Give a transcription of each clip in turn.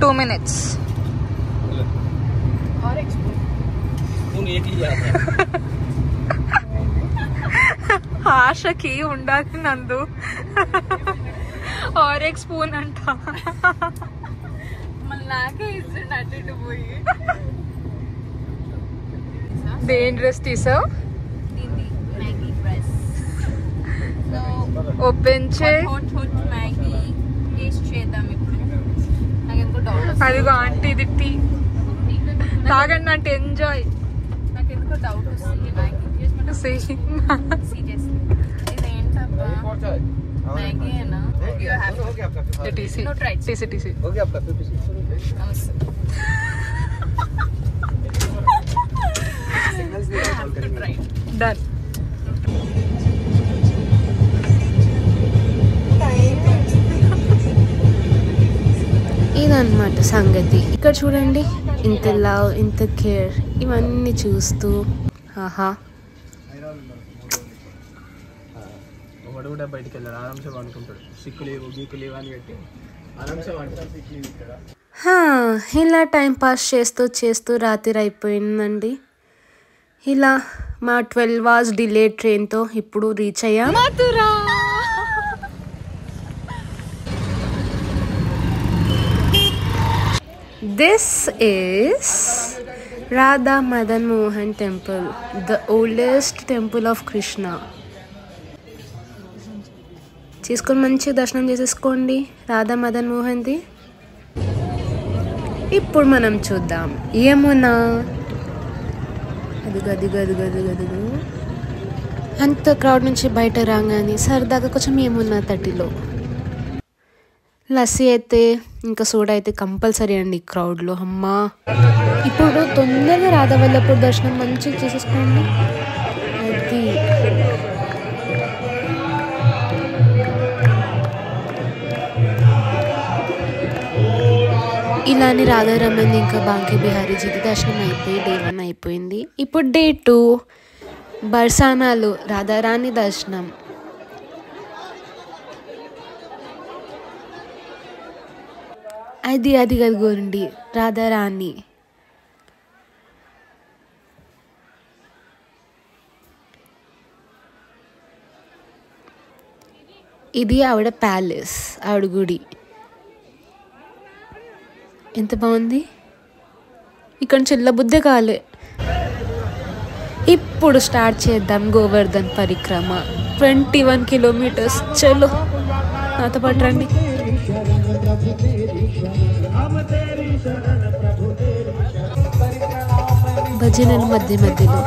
2 minutes. और एक spoon एक लिया ఆశకి ఉండాలి నందు. और एक स्पून अंट देन ड्रेस తీసావు मैगी प्रेस ఓపెన్ చే हॉट मैगी टेस्ट చేద్దాం ఇప్పుడు నాకు ఎందుకో డౌట్ అదిగో ఆంటీ దిట్టి తాగండి అంటే ఎంజాయ్. నాకు ఎందుకో డౌట్ వస్తుంది మ్యాగీ సీరియస్లీ ఇదేంటబ్బా मैगी है ना यू हैव हो गया आपका 50 टीसी नो ट्राई टीसी हो गया आपका 50 नमस्ते सिग्नल्स नहीं कॉल करेंगे डन. ఇదన్నమాట సంగతి. ఇక్కడ చూడండి, ఇంత లవ్, ఇంత కేర్, ఇవన్నీ చూస్తూ ఆహా. వాడు కూడా బయటికి వెళ్ళాడు, ఆరాంసే వండుకుంటాడు. సిక్కులేవు గీకులేవు అని పెట్టి ఆరాంసే వండుతాడు. ఇలా టైం పాస్ చేస్తూ చేస్తూ రాత్రి అయిపోయిందండి. ఇలా మా 12 hours డిలే ట్రైన్తో ఇప్పుడు రీచ్ అయ్యాం Mathura. This is Radha Madan Mohan temple, the oldest temple of Krishna. చేసుకొని మంచి దర్శనం చేసేసుకోండి రాధా మదన్ మోహన్ది. ఇప్పుడు మనం చూద్దాం యమునా. అదిగో అదిగో అదిగో అదిగో అదిగో. అంత క్రౌడ్ నుంచి బయట రాగానే సరదాగా కొంచెం యమునా తటిలో లస్సీ అయితే ఇంకా సోడా అయితే కంపల్సరీ అండి క్రౌడ్లో. అమ్మా ఇప్పుడు తొందరగా రాధవల్లపూర్ దర్శనం మంచిగా చేసేసుకోండి. అది ఇలానే రాధారమణ్ ఇంకా బాంకే బిహారీజీది దర్శనం అయిపోయి డే 1 అయిపోయింది. ఇప్పుడు డే 2 బర్సానాలు రాధారాణి దర్శనం. అది అది కదుగోండి రాధారాణి. ఇది ఆవిడ ప్యాలెస్, ఆవిడ గుడి. ఎంత బాగుంది. ఇక్కడ నుంచి వెళ్ళబుద్దే కాలే. ఇప్పుడు స్టార్ట్ చేద్దాం గోవర్ధన్ పరిక్రమ. 21 kilometers. చలో నాతో పాటు రండి. భజనల మధ్య మధ్యలో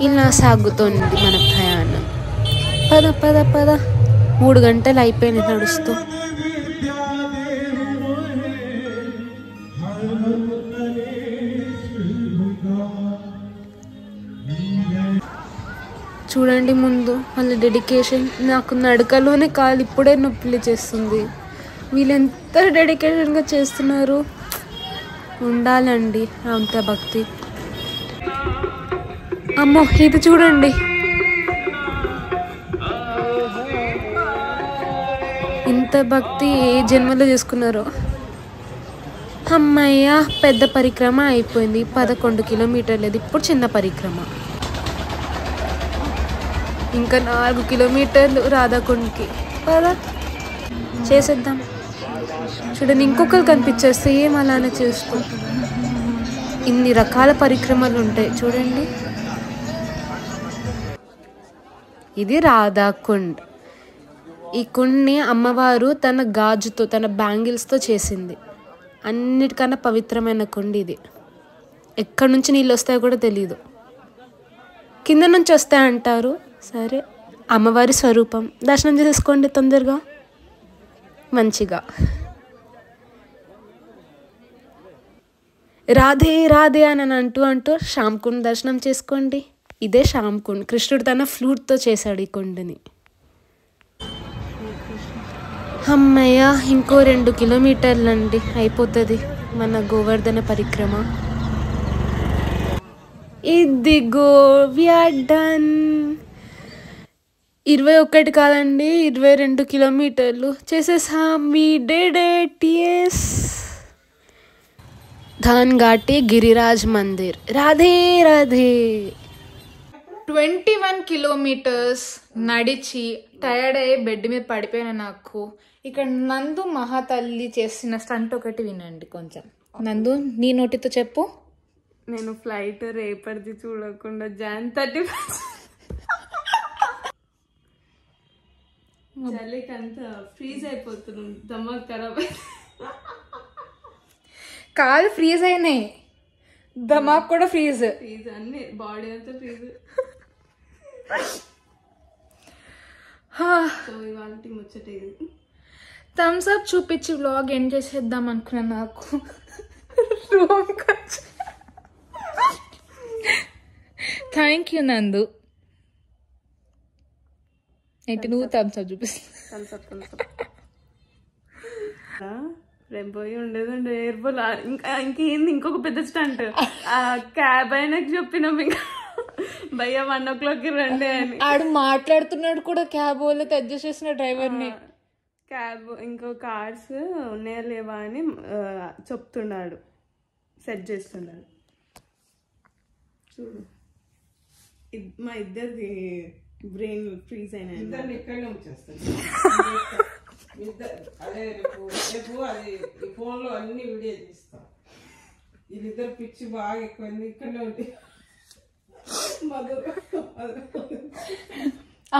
ఇలా సాగుతోంది మన ప్రయాణం. పద పద పద. 3 గంటలు అయిపోయినాయి నడుస్తూ. చూడండి ముందు వాళ్ళ డెడికేషన్. నాకు నడకలోనే కాలు ఇప్పుడే నొప్పులు చేస్తుంది. వీళ్ళు ఎంత డెడికేషన్గా చేస్తున్నారు. ఉండాలండి అంత భక్తి. అమ్మో ఇది చూడండి, ఇంత భక్తి ఏ జన్మలో చేసుకున్నారో. అమ్మయ్య పెద్ద పరిక్రమ అయిపోయింది. 11 kilometers. ఇప్పుడు చిన్న పరిక్రమ. ఇంకా 4 kilometers రాధాకుండ్కి. పద చేసేద్దాం. చూడండి ఇంకొకరు కనిపించారు సేమ్ అలానే చేస్తూ. ఇన్ని రకాల పరిక్రమలు ఉంటాయి చూడండి. ఇది రాధాకుండ్. ఈ కుండ్ని అమ్మవారు తన గాజుతో, తన బ్యాంగిల్స్తో చేసింది. అన్నిటికన్నా పవిత్రమైన కుండ్ ఇది. ఎక్కడి నుంచి నీళ్ళు వస్తాయో కూడా తెలీదు, కింద నుంచి వస్తాయంటారు. సరే అమ్మవారి స్వరూపం. దర్శనం చేసుకోండి తొందరగా మంచిగా. రాధే రాధే అని అంటూ శ్యామ్ కుండ్ దర్శనం చేసుకోండి. ఇదే శ్యామ్ కుండ్. కృష్ణుడు తన ఫ్లూట్తో చేశాడు ఈ కుండని. అమ్మయ్య, ఇంకో 2 కిలోమీటర్లండి అయిపోతుంది మన గోవర్ధన పరిక్రమ. ఇదిగో వి ఆర్ డన్. 21 కాదండి, 22 కిలోమీటర్లు చేసేసాం. We did it. yes. Daan Ghati Giriraj Mandir. Radhe Radhe. 21 kilometres నడిచి టైర్డ్ అయ్యి బెడ్ మీద పడిపోయిన నాకు ఇక్కడ నందు మహాతల్లి చేసిన స్టంట్ ఒకటి వినండి కొంచెం. నందు, నీ నోటితో చెప్పు. నేను ఫ్లైట్ రేపటిది చూడకుండా Jan 31 చలికి అంతా ఫ్రీజ్ అయిపోతున్నాం. దమాక్ ఖరాబ్ కాదు, ఫ్రీజ్ అయినాయి, దమాక్ కూడా ఫ్రీజ్. ఫ్రీజ్ అన్ని బాడీ అంతా ఫ్రీజ్. సో ఇవాళ ముచ్చట ఇది. థమ్స్ అప్ చూపించి వ్లాగ్ ఎండ్ చేసేద్దాం అనుకున్నా. నాకు థ్యాంక్ యూ నందు. ఏంటి నువ్వు థమ్స్ అప్ చూపిస్తా? రేపు పోయి ఉండేది ఎయిర్పోల్. ఇంకేంది ఇంకొక పెద్ద స్టంట్. క్యాబ్ అయినాక చెప్పినాం ఇంకా భయ్య 1 o'clock రండి అని. ఆడు మాట్లాడుతున్నాడు కూడా క్యాబ్ వాళ్ళతో అడ్జస్ట్ చేసిన డ్రైవర్ని. క్యాబ్ ఇంకో కార్స్ ఉన్నాయా లేవా అని చెప్తున్నాడు, సెట్ చేస్తున్నాడు. చూడు మా ఇద్దరిది బ్రెయిన్ ఫ్రీజ్ అయినా. ఇక్కడనే వచ్చేస్తాను. అదే రేపు అది ఫోన్లో అన్ని వీడియో తీస్తాం. వీళ్ళిద్దరు పిచ్చి బాగా ఎక్కువైంది. ఇక్కడనే ఉంటే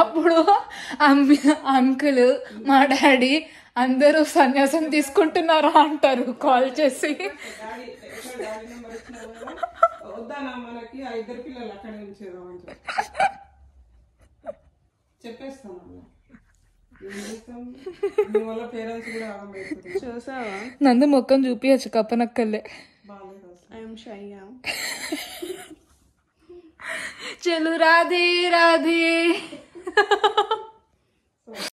అప్పుడు అంకుల్ మా డాడీ అందరూ సన్యాసం తీసుకుంటున్నారా అంటారు కాల్ చేసి. వద్దానా మనకి ఆ 2 పిల్లలు అక్కడే ఉంచేదాం అని చెప్పేస్తాను. వల్ల పేరెంట్స్ కూడా ఆగమైపోతుంది. చూసావా నందు మొక్కం చూపించచ్చు కప్పనక్కలే. ఐఎమ్ షయ్యా. చలో రాధే రాధే.